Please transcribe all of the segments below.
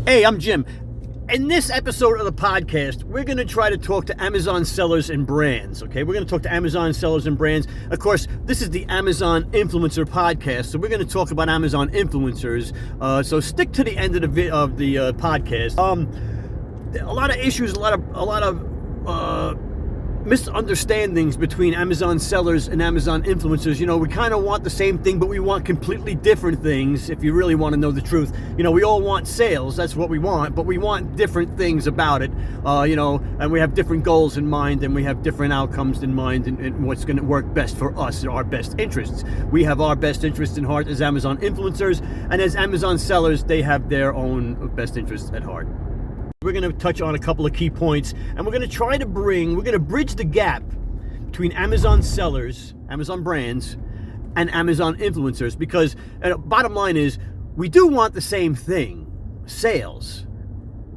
Hey, I'm Jim. In this episode of the podcast, we're going to try to talk to Amazon sellers and brands, okay? We're going to talk to Amazon sellers and brands. Of course, this is the Amazon Influencer Podcast, so we're going to talk about Amazon influencers. So stick to the end of the podcast. A lot of issues, a lot of misunderstandings between Amazon sellers and Amazon influencers. You know, we kind of want the same thing, but we want completely different things, if you really want to know the truth. You know, we all want sales, that's what we want, but we want different things about it, and we have different goals in mind, and we have different outcomes in mind, and what's going to work best for us, our best interests. We have our best interests in heart as Amazon influencers, and as Amazon sellers, they have their own best interests at heart. We're going to touch on a couple of key points, and we're going to bridge the gap between Amazon sellers, Amazon brands, and Amazon influencers, because bottom line is, we do want the same thing, sales,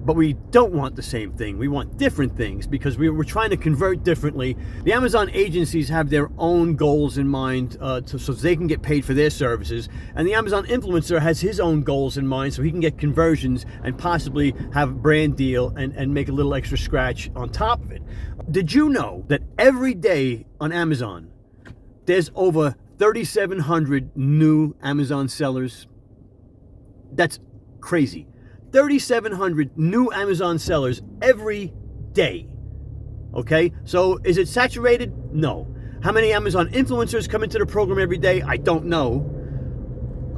but we don't want the same thing. We want different things because we're trying to convert differently. The Amazon agencies have their own goals in mind so they can get paid for their services. And the Amazon influencer has his own goals in mind so he can get conversions and possibly have a brand deal and make a little extra scratch on top of it. Did you know that every day on Amazon, there's over 3,700 new Amazon sellers? That's crazy. 3,700 new Amazon sellers every day. Okay, so is it saturated? No. How many Amazon influencers come into the program every day? I don't know.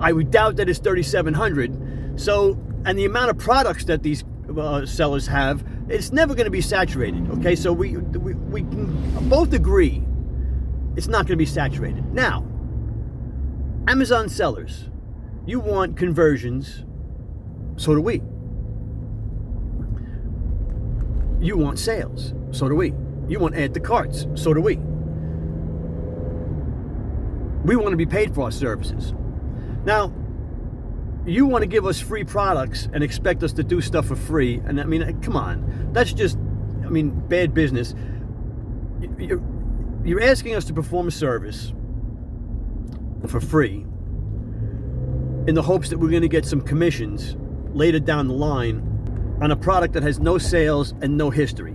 I would doubt that it's 3,700. So, and the amount of products that these sellers have, it's never going to be saturated. Okay, so we can both agree it's not going to be saturated. Now, Amazon sellers, you want conversions. So do we. You want sales. So do we. You want add to carts. So do we. We want to be paid for our services. Now, you want to give us free products and expect us to do stuff for free. And I mean, come on. That's just, bad business. You're asking us to perform a service for free in the hopes that we're going to get some commissions later down the line on a product that has no sales and no history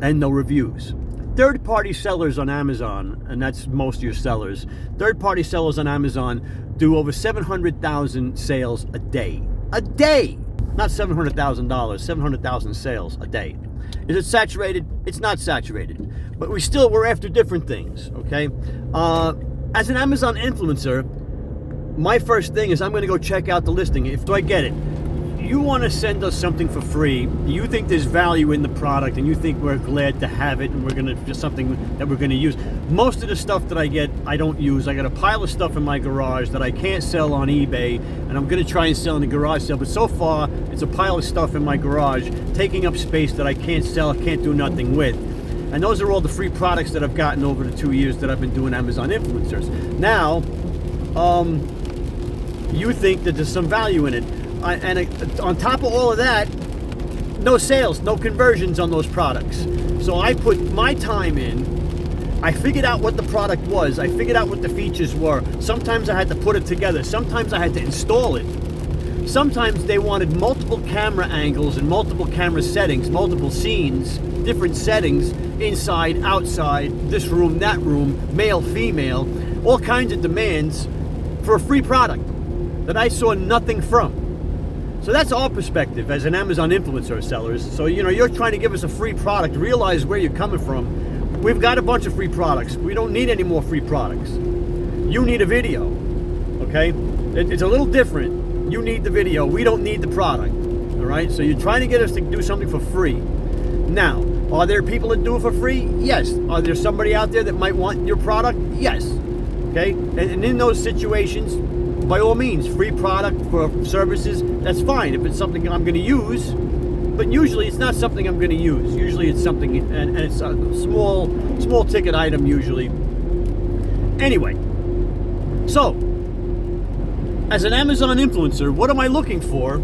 and no reviews. Third-party sellers on Amazon, and that's most of your sellers, third-party sellers on Amazon do over 700,000 sales a day. A day! Not $700,000, 700,000 sales a day. Is it saturated? It's not saturated. But we're after different things, okay? As an Amazon influencer, my first thing is I'm going to go check out the listing. Do I get it? You want to send us something for free. You think there's value in the product, and you think we're glad to have it, and we're going to just something that we're going to use. Most of the stuff that I get, I don't use. I got a pile of stuff in my garage that I can't sell on eBay, and I'm going to try and sell in the garage sale. But so far, it's a pile of stuff in my garage taking up space that I can't sell, can't do nothing with. And those are all the free products that I've gotten over the 2 years that I've been doing Amazon influencers. Now, you think that there's some value in it. And on top of all of that, no sales, no conversions on those products. So I put my time in. I figured out what the product was. I figured out what the features were. Sometimes I had to put it together. Sometimes I had to install it. Sometimes they wanted multiple camera angles and multiple camera settings, multiple scenes, different settings, inside, outside, this room, that room, male, female, all kinds of demands for a free product that I saw nothing from. So that's our perspective as an Amazon influencer sellers. So, you're trying to give us a free product. Realize where you're coming from. We've got a bunch of free products. We don't need any more free products. You need a video, okay? It's a little different. You need the video. We don't need the product, all right? So you're trying to get us to do something for free. Now, are there people that do it for free? Yes. Are there somebody out there that might want your product? Yes, okay? And in those situations, by all means, free product for services, that's fine if it's something I'm going to use, but usually it's not something I'm going to use. Usually it's something, and it's a small ticket item usually. Anyway, so, as an Amazon influencer, what am I looking for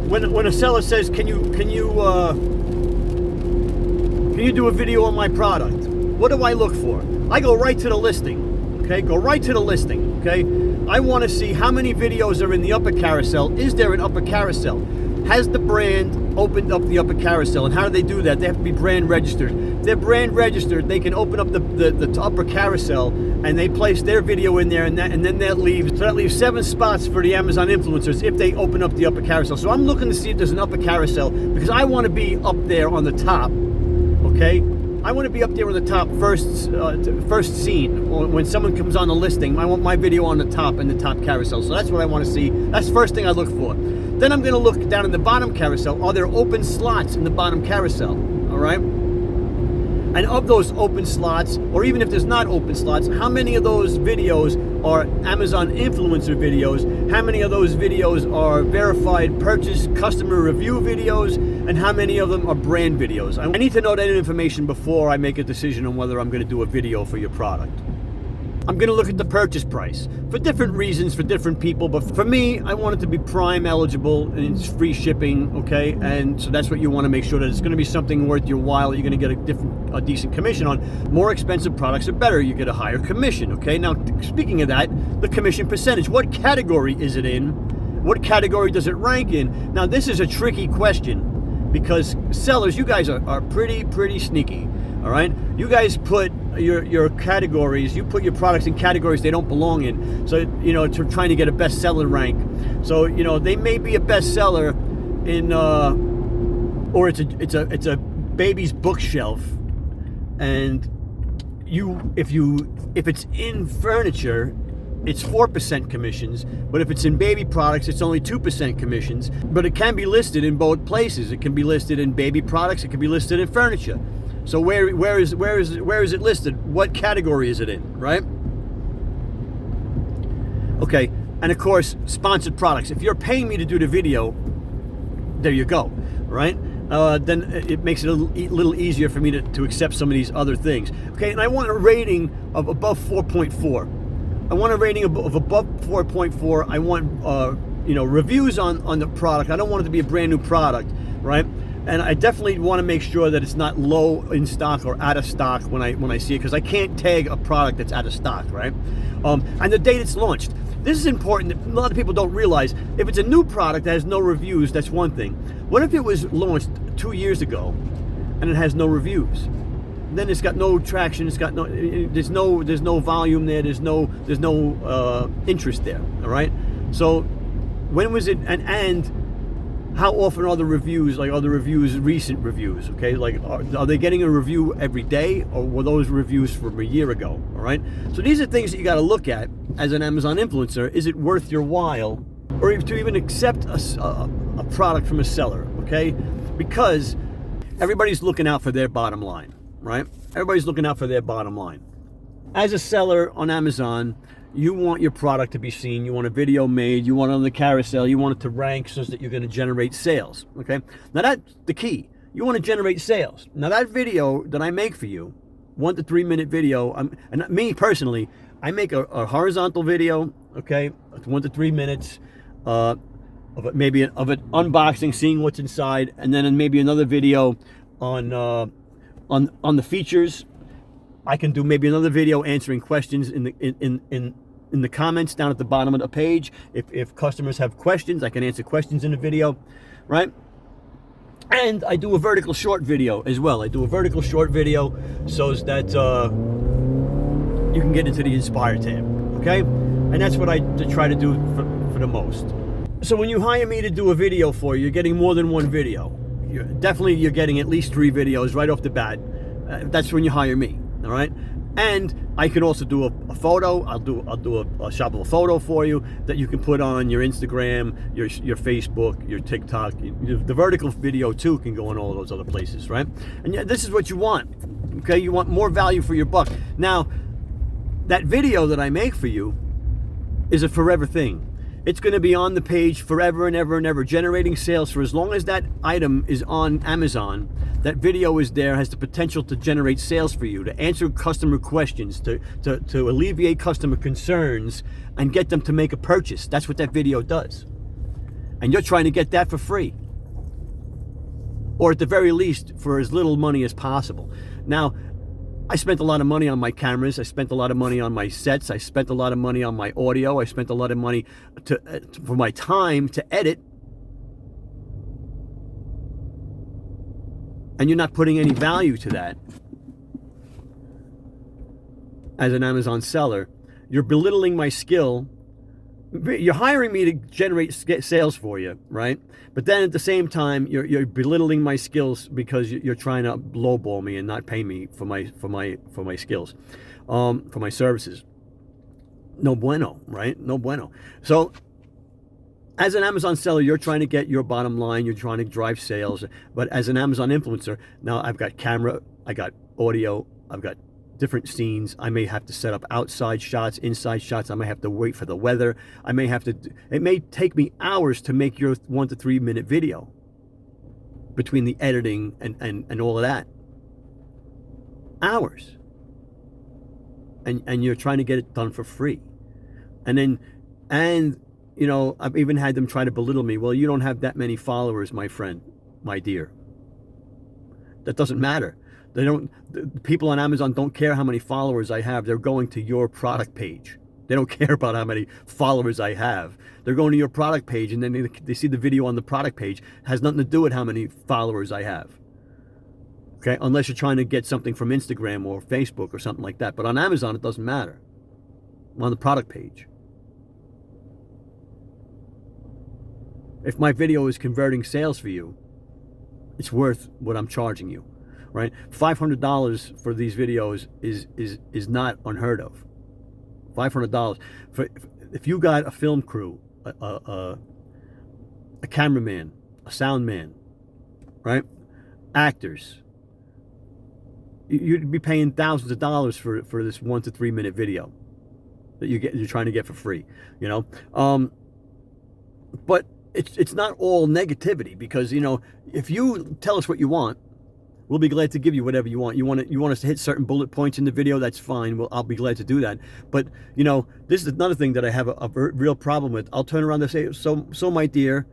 when a seller says, can you do a video on my product? What do I look for? I go right to the listing. Okay, go right to the listing. Okay, I want to see how many videos are in the upper carousel. Is there an upper carousel? Has the brand opened up the upper carousel? And how do they do that? They have to be brand registered. If they're brand registered, they can open up the upper carousel and they place their video in there, and then that leaves 7 spots for the Amazon influencers if they open up the upper carousel. So I'm looking to see if there's an upper carousel because I want to be up there on the top, okay? I want to be up there on the top first scene. When someone comes on the listing, I want my video on the top in the top carousel. So that's what I want to see. That's the first thing I look for. Then I'm going to look down in the bottom carousel. Are there open slots in the bottom carousel? All right. And of those open slots, or even if there's not open slots, how many of those videos are Amazon influencer videos? How many of those videos are verified purchase customer review videos? And how many of them are brand videos? I need to know that information before I make a decision on whether I'm going to do a video for your product. I'm going to look at the purchase price for different reasons for different people, but for me, I want it to be Prime eligible and it's free shipping, okay? And so that's what you want to make sure that it's going to be something worth your while. You're going to get a decent commission on. More expensive products are better. You get a higher commission, okay? Now, speaking of that, the commission percentage. What category is it in? What category does it rank in? Now, this is a tricky question because sellers, you guys are pretty sneaky, all right? You guys put your categories, you put your products in categories they don't belong in. So, to trying to get a bestseller rank. So, they may be a bestseller in, or it's a baby's bookshelf, and if it's in furniture, it's 4% commissions, but if it's in baby products, it's only 2% commissions. But it can be listed in both places. It can be listed in baby products. It can be listed in furniture. So where is it listed? What category is it in, right? Okay, and of course, sponsored products. If you're paying me to do the video, there you go, right? Then it makes it a little easier for me to accept some of these other things. Okay, and I want a rating of above 4.4. I want a rating of above 4.4. I want reviews on the product. I don't want it to be a brand new product, right? And I definitely want to make sure that it's not low in stock or out of stock when I see it, because I can't tag a product that's out of stock, right? And the date it's launched. This is important. A lot of people don't realize, if it's a new product that has no reviews, that's one thing. What if it was launched 2 years ago and it has no reviews? Then it's got no traction. It's got there's no volume there. There's no interest there. All right. So when was it? And how often are the reviews? Like, are the reviews recent reviews? Okay, like are they getting a review every day, or were those reviews from a year ago? All right. So these are things that you got to look at as an Amazon influencer. Is it worth your while, or to even accept a product from a seller? Okay, because everybody's looking out for their bottom line, right? Everybody's looking out for their bottom line. As a seller on Amazon, you want your product to be seen. You want a video made. You want it on the carousel. You want it to rank so that you're going to generate sales. Okay. Now that's the key. You want to generate sales. Now that video that I make for you, 1 to 3 minute video. And me personally, I make a horizontal video. Okay, 1 to 3 minutes of it unboxing, seeing what's inside, and then maybe another video on the features. I can do maybe another video answering questions in the comments down at the bottom of the page. If customers have questions, I can answer questions in the video, right? And I do a vertical short video as well. I do a vertical short video so that you can get into the Inspire tab, okay? And that's what I try to do for the most. So when you hire me to do a video for you, you're getting more than one video. You're getting at least 3 videos right off the bat. That's when you hire me. All right, and I can also do a photo. I'll do a shot of a photo for you that you can put on your Instagram, your Facebook, your TikTok. The vertical video too can go on all those other places, right? And yeah, this is what you want. Okay, you want more value for your buck. Now, that video that I make for you is a forever thing. It's going to be on the page forever and ever and ever, generating sales for as long as that item is on Amazon. That video is there, has the potential to generate sales for you, to answer customer questions, to alleviate customer concerns, and get them to make a purchase. That's what that video does. And you're trying to get that for free, or at the very least for as little money as possible. Now, I spent a lot of money on my cameras. I spent a lot of money on my sets. I spent a lot of money on my audio. I spent a lot of money for my time to edit. And you're not putting any value to that as an Amazon seller. You're belittling my skill. You're hiring me to generate sales for you, right? But then at the same time, you're belittling my skills because you're trying to lowball me and not pay me for my skills, for my services. No bueno, right? No bueno. So, as an Amazon seller, you're trying to get your bottom line. You're trying to drive sales. But as an Amazon influencer, now I've got camera, I got audio, I've got different scenes. I may have to set up outside shots, inside shots. I may have to wait for the weather. It may take me hours to make your 1 to 3 minute video between the editing and all of that. Hours. And you're trying to get it done for free. And you know, I've even had them try to belittle me. Well, you don't have that many followers, my friend, my dear. That doesn't matter. The people on Amazon don't care how many followers I have. They're going to your product page. They don't care about how many followers I have. They're going to your product page, and then they see the video on the product page. It has nothing to do with how many followers I have. Okay, unless you're trying to get something from Instagram or Facebook or something like that. But on Amazon, it doesn't matter. I'm on the product page. If my video is converting sales for you, it's worth what I'm charging you. Right, $500 for these videos is not unheard of. $500 if you got a film crew, a cameraman, a sound man, right, actors. You'd be paying thousands of dollars for this 1 to 3 minute video that you're trying to get for free. You know, but it's not all negativity, because you know, if you tell us what you want, we'll be glad to give you whatever you want. You want us to hit certain bullet points in the video? That's fine. I'll be glad to do that. But you know, this is another thing that I have a real problem with. I'll turn around and say, so my dear,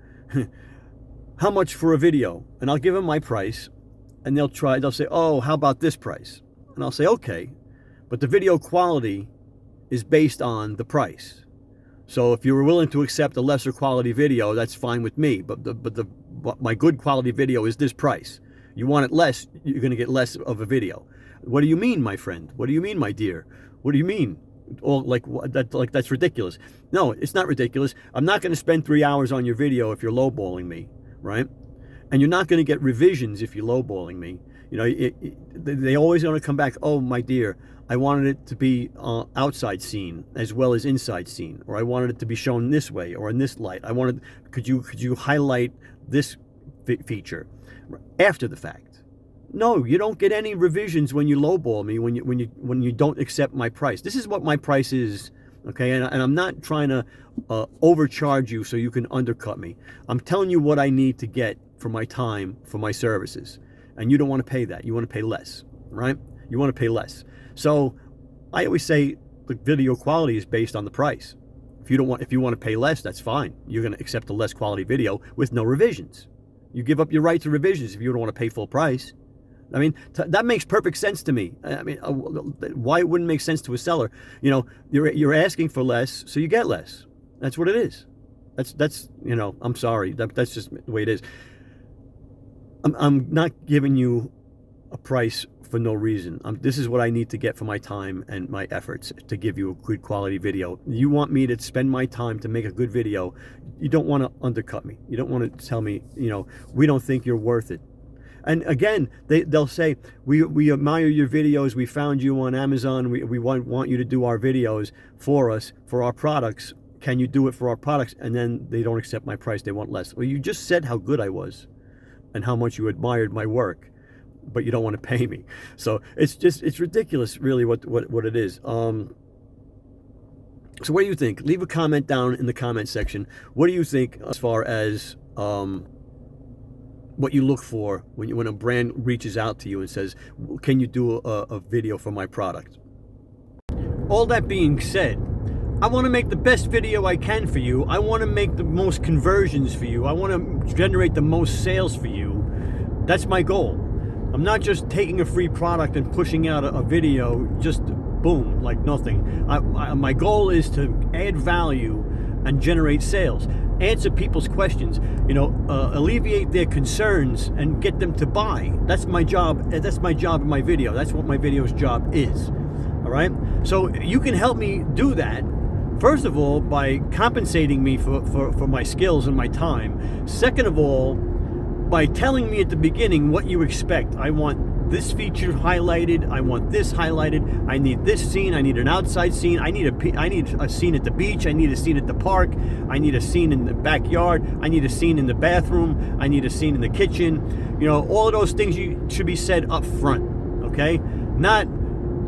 how much for a video? And I'll give them my price, and they'll say, oh, how about this price? And I'll say, okay, but the video quality is based on the price. So if you were willing to accept a lesser quality video, that's fine with me. But my good quality video is this price. You want it less, you're going to get less of a video. What do you mean, my friend? What do you mean, my dear? What do you mean? That's ridiculous. No, it's not ridiculous. I'm not going to spend 3 hours on your video if you're lowballing me, right? And you're not going to get revisions if you're lowballing me. You know, they always want to come back. Oh, my dear, I wanted it to be outside scene as well as inside scene, or I wanted it to be shown this way or in this light. Could you highlight this feature after the fact? No, you don't get any revisions when you lowball me, when you don't accept my price. This is what my price is, okay? And I'm not trying to overcharge you so you can undercut me. I'm telling you what I need to get for my time, for my services. And you don't want to pay that. You want to pay less, right? You want to pay less. So I always say the video quality is based on the price. If you want to pay less, that's fine. You're going to accept a less quality video with no revisions. You give up your right to revisions if you don't want to pay full price. I mean, that makes perfect sense to me. I mean, why it wouldn't make sense to a seller? You know, you're asking for less, so you get less. That's what it is. That's you know, I'm sorry. That's just the way it is. I'm not giving you a price for no reason. This is what I need to get for my time and my efforts to give you a good quality video. You want me to spend my time to make a good video. You don't want to undercut me. You don't want to tell me, you know, we don't think you're worth it. And again, they'll say, we admire your videos. We found you on Amazon. We want you to do our videos for us, for our products. Can you do it for our products? And then they don't accept my price. They want less. Well, you just said how good I was and how much you admired my work, but you don't want to pay me. So it's ridiculous, really, what it is. So what do you think? Leave a comment down in the comment section. What do you think as far as what you look for when a brand reaches out to you and says, can you do a video for my product? All that being said, I want to make the best video I can for you. I want to make the most conversions for you. I want to generate the most sales for you. That's my goal. I'm not just taking a free product and pushing out a video just boom, like nothing. My goal is to add value and generate sales, answer people's questions, alleviate their concerns and get them to buy. That's my job. That's my job in my video. That's what my video's job is. All right. So you can help me do that. First of all, by compensating me for my skills and my time. Second of all, by telling me at the beginning what you expect. I want this feature highlighted. I want this highlighted. I need this scene. I need an outside scene. I need a scene at the beach. I need a scene at the park. I need a scene in the backyard. I need a scene in the bathroom. I need a scene in the kitchen. All of those things should be said up front, okay? Not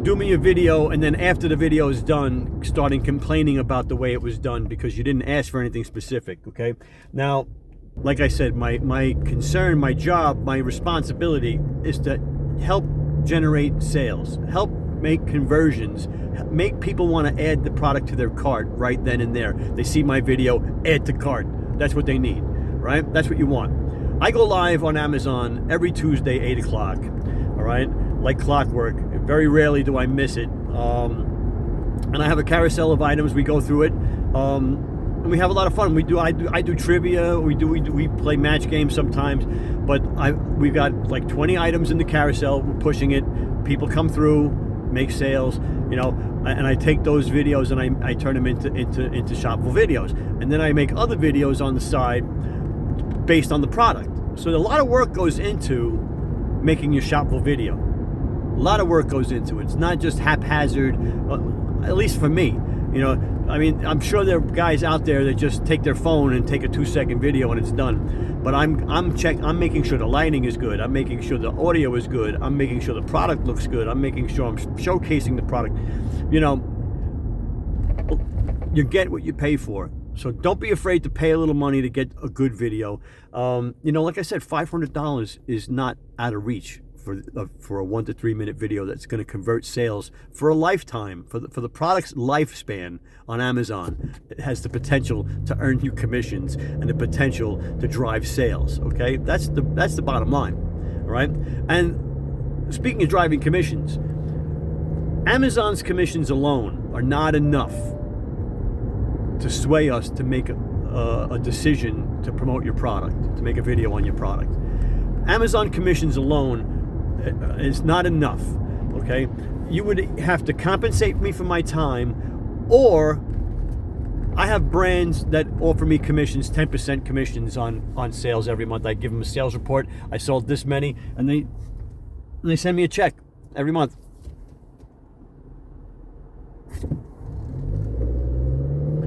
do me a video and then after the video is done, starting complaining about the way it was done because you didn't ask for anything specific, okay? Now, like I said, my concern, my job, my responsibility is to help generate sales, help make conversions, make people want to add the product to their cart right then and there. They see my video, add to cart. That's what they need, right? That's what you want. I go live on Amazon every Tuesday, 8 o'clock, all right? Like clockwork. Very rarely do I miss it. And I have a carousel of items. We go through it. And we have a lot of fun. I do trivia. We play match games sometimes, but we've got like 20 items in the carousel. We're pushing it. People come through, make sales, and I take those videos and I turn them into shopful videos, and then I make other videos on the side based on the product. So a lot of work goes into making your shopful video. A lot of work goes into it. It's not just haphazard, at least for me. I'm sure there are guys out there that just take their phone and take a 2-second video and it's done. But I'm making sure the lighting is good. I'm making sure the audio is good. I'm making sure the product looks good. I'm making sure I'm showcasing the product. You get what you pay for. So don't be afraid to pay a little money to get a good video. Like I said, $500 is not out of reach for a 1 to 3 minute video that's going to convert sales for a lifetime, for the product's lifespan on Amazon. It has the potential to earn you commissions and the potential to drive sales. Okay, that's the bottom line. All right. And speaking of driving commissions, Amazon's commissions alone are not enough to sway us to make a decision to promote your product, to make a video on your product. Amazon commissions alone is not enough, okay? You would have to compensate me for my time, or I have brands that offer me commissions, 10% commissions on sales every month. I give them a sales report. I sold this many, and they send me a check every month.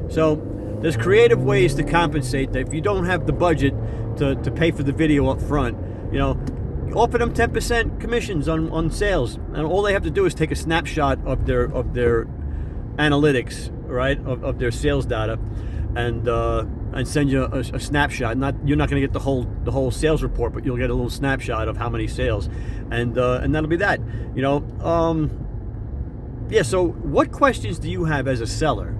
So there's creative ways to compensate that if you don't have the budget to pay for the video up front, offer them 10% commissions on sales, and all they have to do is take a snapshot of their analytics, right, of their sales data, and send you a snapshot. You're not going to get the whole sales report, but you'll get a little snapshot of how many sales, and that'll be that. So what questions do you have as a seller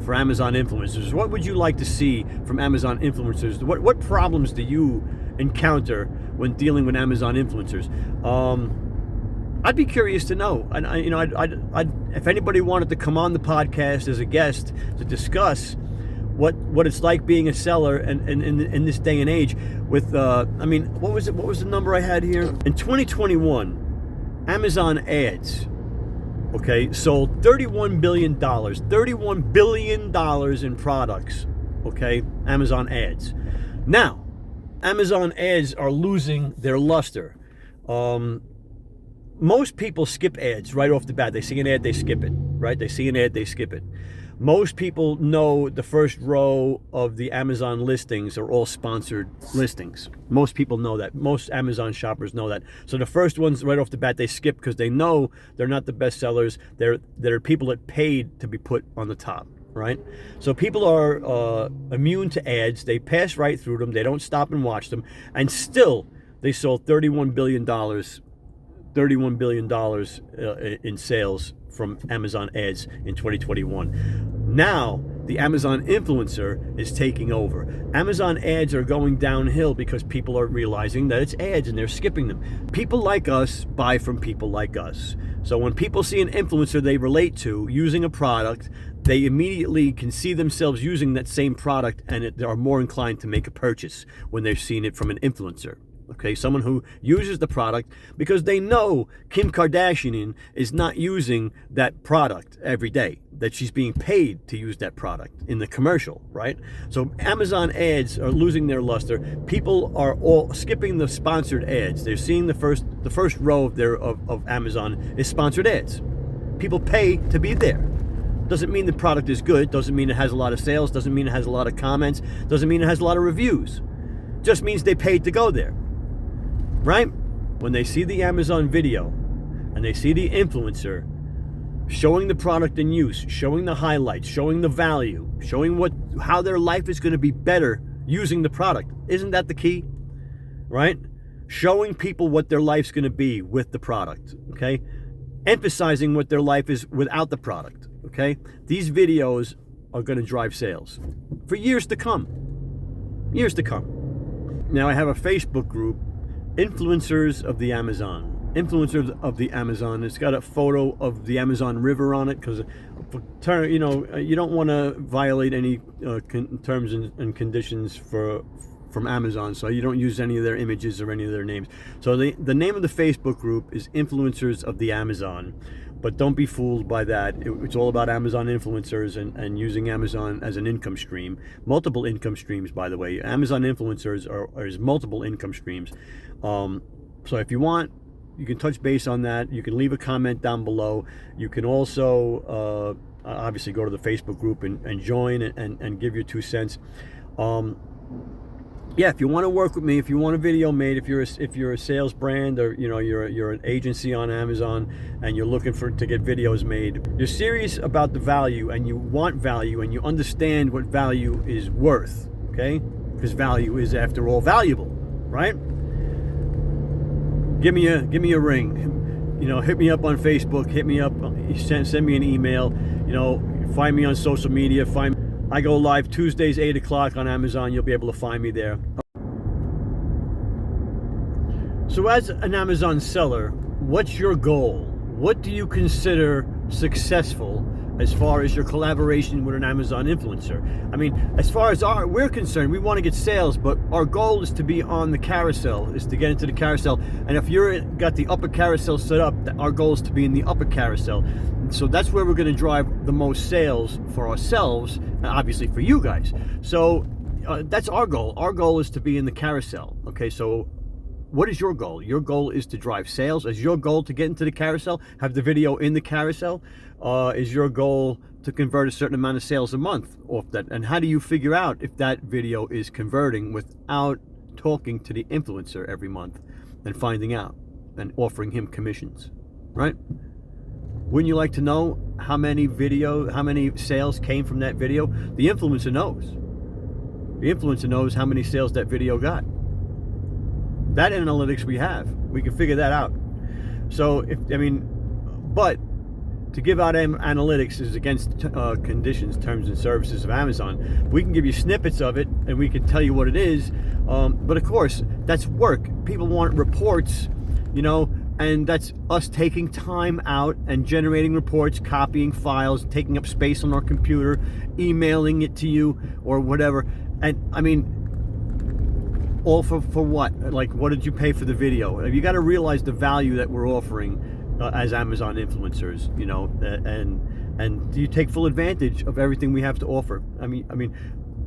for Amazon influencers? What would you like to see from Amazon influencers? What problems do you encounter when dealing with Amazon influencers? I'd be curious to know. And I'd if anybody wanted to come on the podcast as a guest to discuss what it's like being a seller and in this day and age. With what was it? What was the number I had here? In 2021, Amazon ads, okay, sold $31 billion. $31 billion in products. Okay, Amazon ads. Now, Amazon ads are losing their luster. Most people skip ads right off the bat. They see an ad, they skip it, right? They see an ad, they skip it. Most people know the first row of the Amazon listings are all sponsored listings. Most people know that. Most Amazon shoppers know that. So the first ones right off the bat, they skip because they know they're not the best sellers. They're people that paid to be put on the top, right? So people are immune to ads. They pass right through them. They don't stop and watch them. And still, they sold $31 billion in sales from Amazon ads in 2021. Now, the Amazon influencer is taking over. Amazon ads are going downhill because people are realizing that it's ads and they're skipping them. People like us buy from people like us. So when people see an influencer they relate to using a product, they immediately can see themselves using that same product, and they are more inclined to make a purchase when they've seen it from an influencer. Okay, someone who uses the product because they know Kim Kardashian is not using that product every day, that she's being paid to use that product in the commercial, right? So Amazon ads are losing their luster. People are all skipping the sponsored ads. They're seeing the first row of Amazon is sponsored ads. People pay to be there. Doesn't mean the product is good, doesn't mean it has a lot of sales, doesn't mean it has a lot of comments, doesn't mean it has a lot of reviews. Just means they paid to go there. Right? When they see the Amazon video and they see the influencer showing the product in use, showing the highlights, showing the value, showing how their life is going to be better using the product, isn't that the key? Right? Showing people what their life's going to be with the product, okay? Emphasizing what their life is without the product, okay? These videos are going to drive sales for years to come. Years to come. Now I have a Facebook group, Influencers of the Amazon. Influencers of the Amazon. It's got a photo of the Amazon River on it because, you don't want to violate any terms and conditions from Amazon, so you don't use any of their images or any of their names. So the name of the Facebook group is Influencers of the Amazon. But don't be fooled by that. It's all about Amazon influencers and using Amazon as an income stream. Multiple income streams, by the way. Amazon influencers are multiple income streams. So if you want, you can touch base on that. You can leave a comment down below. You can also obviously go to the Facebook group and join and give your 2 cents. Yeah, if you want to work with me, if you want a video made, if you're a sales brand, or you're an agency on Amazon and you're looking to get videos made, you're serious about the value and you want value and you understand what value is worth, okay? Because value is, after all, valuable, right? Give me a ring. Hit me up on Facebook. Hit me up. Send me an email. Find me on social media. I go live Tuesdays, 8 o'clock on Amazon. You'll be able to find me there. So as an Amazon seller, what's your goal? What do you consider successful as far as your collaboration with an Amazon influencer? I mean, as far as we're concerned, we want to get sales, but our goal is to be on the carousel, is to get into the carousel. And if you're got the upper carousel set up, our goal is to be in the upper carousel. So that's where we're going to drive the most sales for ourselves, and obviously for you guys. So that's our goal. Our goal is to be in the carousel. Okay, so what is your goal? Your goal is to drive sales. Is your goal to get into the carousel, have the video in the carousel? Is your goal to convert a certain amount of sales a month off that? And how do you figure out if that video is converting without talking to the influencer every month and finding out and offering him commissions, right? Wouldn't you like to know how many sales came from that video? The influencer knows. The influencer knows how many sales that video got. That analytics we have. We can figure that out. So, but to give out analytics is against conditions, terms, and services of Amazon. We can give you snippets of it, and we can tell you what it is. But of course, that's work. People want reports, and that's us taking time out and generating reports, copying files, taking up space on our computer, emailing it to you or whatever. And all for what? Like, what did you pay for the video? You got to realize the value that we're offering as Amazon influencers, and do you take full advantage of everything we have to offer? I mean,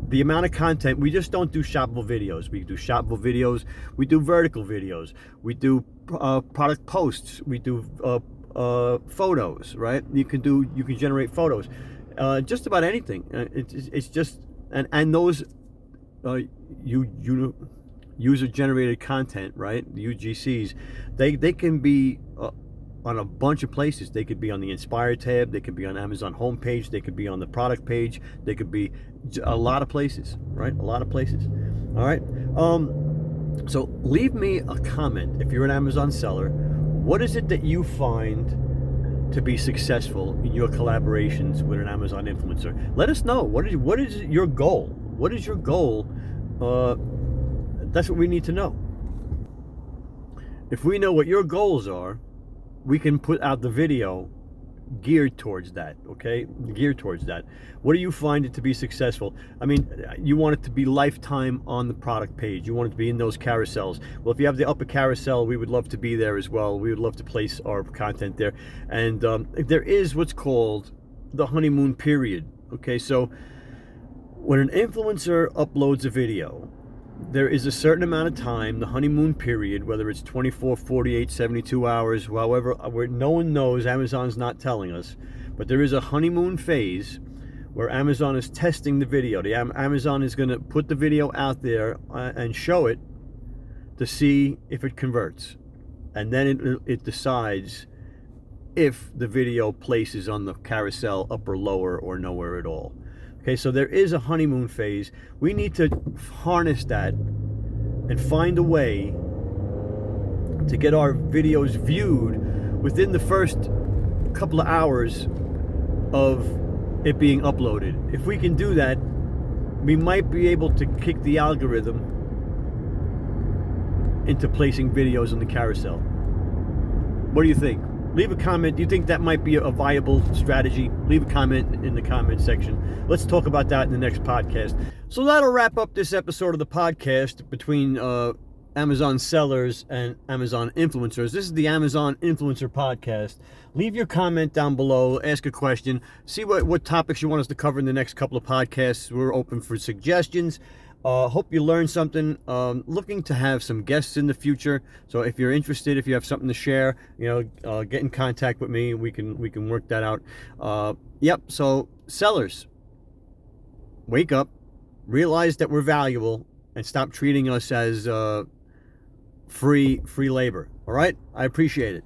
the amount of content, we just don't do shoppable videos. We do shoppable videos. We do vertical videos. We do product posts. We do photos, right? You can generate photos, just about anything. It's just and those user-generated content, right? The UGCs, they can be on a bunch of places. They could be on the Inspire tab. They could be on Amazon homepage. They could be on the product page. They could be a lot of places, right? A lot of places. All right. So leave me a comment if you're an Amazon seller. What is it that you find to be successful in your collaborations with an Amazon influencer? Let us know. What is your goal? What is your goal? That's what we need to know. If we know what your goals are, we can put out the video geared towards that, okay? Geared towards that. What do you find it to be successful? I mean, you want it to be lifetime on the product page. You want it to be in those carousels. Well, if you have the upper carousel, we would love to be there as well. We would love to place our content there. And there is what's called the honeymoon period, okay? So when an influencer uploads a video, there is a certain amount of time, the honeymoon period, whether it's 24, 48, 72 hours, however, where no one knows, Amazon's not telling us, but there is a honeymoon phase where Amazon is testing the video. Amazon is going to put the video out there and show it to see if it converts. And then it decides if the video places on the carousel up or lower or nowhere at all. Okay, so there is a honeymoon phase. We need to harness that and find a way to get our videos viewed within the first couple of hours of it being uploaded. If we can do that, we might be able to kick the algorithm into placing videos on the carousel. What do you think? Leave a comment. Do you think that might be a viable strategy? Leave a comment in the comment section. Let's talk about that in the next podcast. So that'll wrap up this episode of the podcast between Amazon sellers and Amazon influencers. This is the Amazon Influencer Podcast. Leave your comment down below. Ask a question. See what topics you want us to cover in the next couple of podcasts. We're open for suggestions. Hope you learned something. Looking to have some guests in the future. So if you're interested, if you have something to share, get in contact with me. We can work that out. Yep. So sellers, wake up, realize that we're valuable, and stop treating us as free labor. All right. I appreciate it.